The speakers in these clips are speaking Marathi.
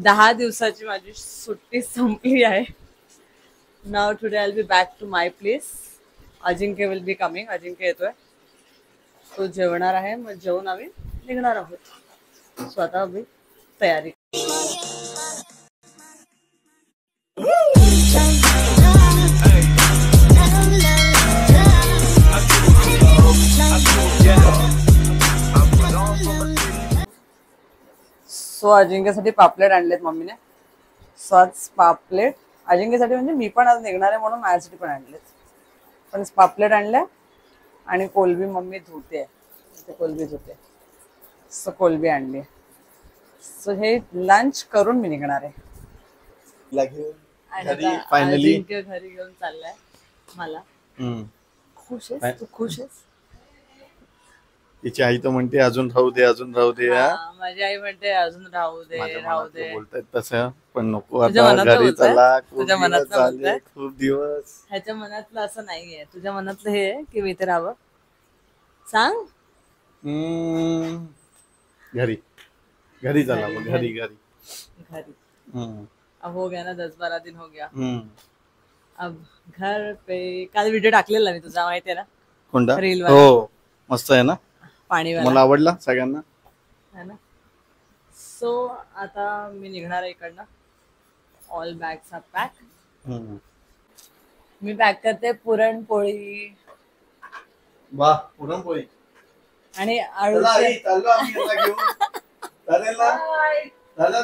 10 दिवसाची माझी सुट्टी संपली आहे. Now today I will be back to my place. Ajinkya will be coming. Ajinkya येतोय, तो जेवणार आहे, मग जेवून आम्ही निघणार आहोत. स्वतः बी तयारी. सो अजिंक्यसाठी पापलेट आणलेत मम्मीने. स्वच पापलेट अजिंक्यसाठी, म्हणजे मी पण आज निघणार आहे म्हणून माझ्यासाठी पण आणलेत. पण पापलेट आणल्या आणि कोलबी मम्मी धुते, कोलबी धुते. सो कोलबी आणली. सो हे लंच करून मी निघणार आहे. अजिंक्य घरी घेऊन चाललाय मला. खुश आहेस तू? खुश आहेस? तिची आई तर म्हणते अजून राहू दे, अजून राहू दे. माझी आई म्हणते अजून राहू दे, राहू दे. बोलतायत तसं, पण नको आता घरी चला. तुझ्या मनातलं खूप दिवस. ह्याच्या मनातलं असं नाहीये. तुझ्या मनातलं हे आहे की मी इथे राहावं. सांग. घरी घरी चला, घरी घरी घरी. अब हो गया ना, 10-12 दिन हो गया. अब घर पे. काल व्हिडिओ टाकलेला मी तुझा, माहिती आहे ना? कोणता? रील. हो, मस्त आहे ना. पाणीवाला मला आवडला सगळ्यांना, है ना. सो आता मी निघणार आहे इकडनं. All bags are pack. मी पॅक करते पुरणपोळी. वा, पुरणपोळी आणि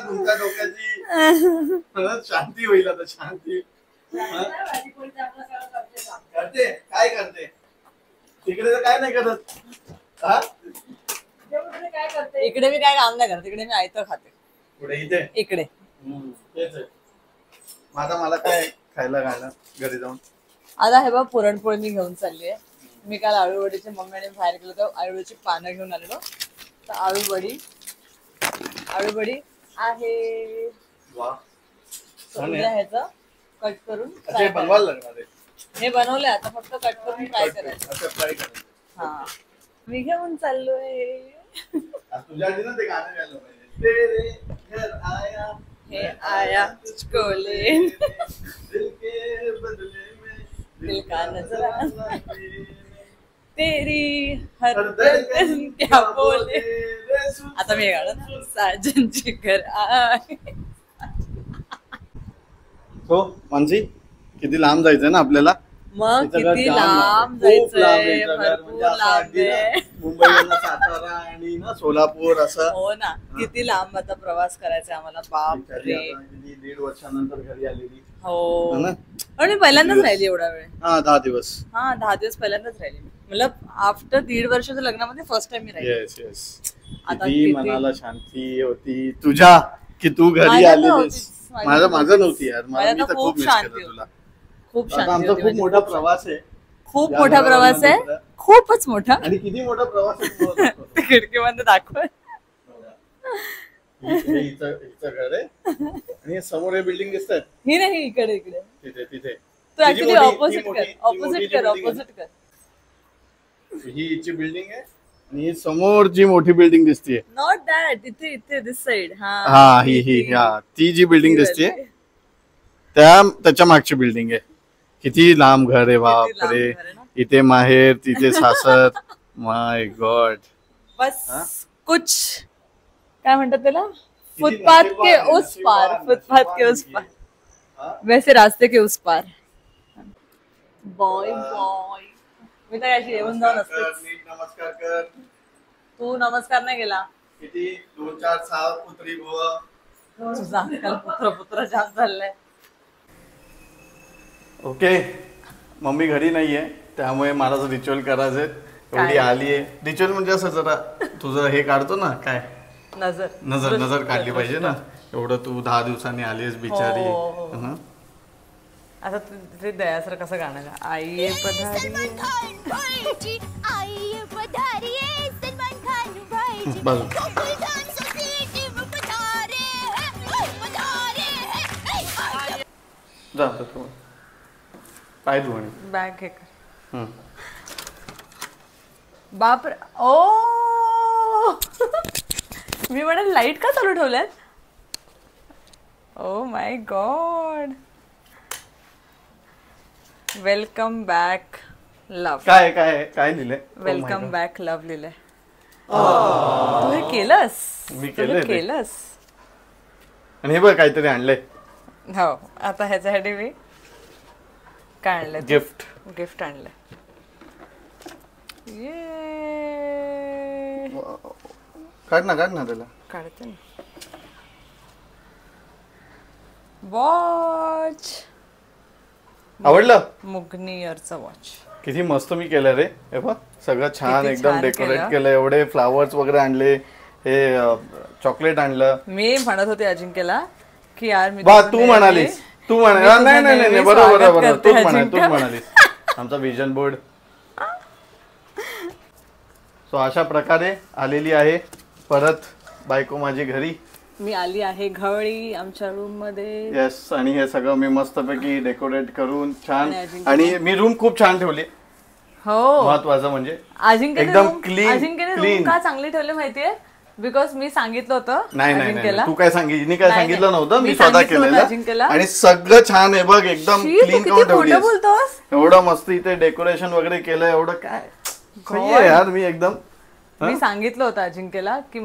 तुमच्या डोक्याची शांती होईल आता. शांती करते. काय करते तिकडे? तर काय नाही करत. इकडे मी काय काम नाही करत. इकडे मी आयतं खाते. पुढे इथे इकडे तेच आहे माझा. मला काय खायला घरी जाऊन. आता हे बघ, पुरणपोळी मी घेऊन चालली आहे. मी काल आळूवडीचे मम्मीने बाहेर गेलो तर आळूवडीची पानं घेऊन आलेलो. तर आळूवडी आहे. ह्याचं कट करून बनवायला लागणार आहे. हे बनवलंय, आता फक्त कट करून फ्राय करायचं. हा, मी घेऊन चाललोय. तुझ्यासाठी ना ते गाणं गायला पाहिजे. तेरे घर आया हे आया तुझको लेने, दिल के बदले में दिल का नजराना तेरी हर धड़कन क्या बोले. आता मी गाणं साजन जिगर आए. हो मानसी, किती लांब जायचंय ना आपल्याला. मग किती लांब जायचंय, भरपूर लांब आहे. मुंबईला सातारा आणि ना सोलापूर असं. हो ना, किती लांब आता प्रवास करायचा आम्हाला. बाप रे, 1.5 वर्षानंतर घरी आलेली. हो ना. आणि पहिल्यांदाच राहिली एवढा वेळ. 10 दिवस. 10 दिवस पहिल्यांदाच राहिली. मतलब आफ्टर 1.5 वर्षाच्या लग्नामध्ये फर्स्ट टाइम मी राहिली. Yes yes. किती मनाला शांती होती तुझ्या की तू घरी आलेलीस. माझं नव्हती यार. मी तर खूप मिस केलं तुला. खूप शांती. आमचा खूप मोठा प्रवास आहे. खूप मोठा प्रवास आहे. खूपच मोठा. आणि किती मोठा प्रवास आहे खिडकीमध्ये दाखव. हिचं घर आहे आणि समोर हे बिल्डिंग दिसतात. ही नाही, इकडे तिथे तू ऍक्च्युली ऑपोजिट कर. ही हिची बिल्डिंग आहे आणि समोर जी मोठी बिल्डिंग दिसते. Not that. इथे दिस साइड. ही ती जी बिल्डिंग दिसते त्याच्या मागची बिल्डिंग आहे. किती लांब घर आहे बाप रे. इथे माहेर, तिथे सासर. माय गॉड. बस कुछ काय म्हणतात त्याला, फुटपाथ के उस पार. फुटपाथ के उस पार, वैसे रास्ते के उस पार. बॉय मी तर अशी येऊन जाऊन असते. नमस्कार कर. तू नमस्कार नाही केला. किती 2-4 पुत्री बुवा. तुझा आजकाल पुत्र जास्त झालाय. ओके, मम्मी घरी नाहीये त्यामुळे मला रिच्युअल करायचंय. एवढी आलीये. रिच्युअल म्हणजे असं जरा तुझं हे काढतो ना, काय नजर काढली पाहिजे ना. एवढं तू 10 दिवसांनी आलीस बिचारी. आता ते दयासर कसं गाणं. आई पधारी जातो पाय धुवणे. बॅग हे कर. बापरे. ओ मी म्हणाल लाईट का चालू ठेवल्यात. Oh my God. Welcome back love. काय काय काय लिहिलंय? वेलकम बॅक लव्ह लिहिलंय. तू हे केलंस? मी तू केलंय हे ते. केलंस? आणि हे बघ काहीतरी आणलंय हो. आता ह्याच्यासाठी मी काय आणलंय? गिफ्ट. गिफ्ट आणलंय. ये काढ ना त्याला. काढते ना. वॉच. आवडलं? मुग्नियरचं वॉच. किती मस्त मी केलं रे. हे बघ सगळं छान किती एकदम छान डेकोरेट केलं. केलं. एवढे फ्लावर्स वगैरे आणले. हे चॉकलेट आणलं. मी म्हणत होते अजिंक्यला की यार मी बा तुझं तू नेहमी- म्हणालीस. तू मी म्हणाली तुझं नाही नाही नाही नेहमी बरोबर स्वागत बरोबर करते, तूच अजिंक्य. म्हणालीस. आमचा विजन बोर्ड. सो अशा प्रकारे आलेली आहे परत बायको माझी घरी. मी आली आहे घरी आमच्या रूम मध्ये. येस. आणि हे सगळं मी मस्तपैकी डेकोरेट करून छान. आणि अजिंक्य- आणि मी रूम खूप छान ठेवली. हो. महत्वाचं म्हणजे अजिंक्यने एकदम room- clean, अजिंक्यने clean. रूम का चांगली ठेवले माहितीये? बिकॉज मी सांगितलं होतं नाही नाही अजिंक्यला. नाही तू काय सांगितलं काय नाही, सांगितलं नाही. नव्हतं. मी मी स्वतः सांगितलं होतं केलेलं अजिंक्यला. आणि सगळं छान आहे बघ एकदम शी, तू क्लीन किती करून खोटं ठेवली. बोलतोस. एवढं मस्त इथे डेकोरेशन वगैरे केलं. एवढं काय सही आहे यार. मी एकदम मी सांगितलं होतं अजिंक्यला की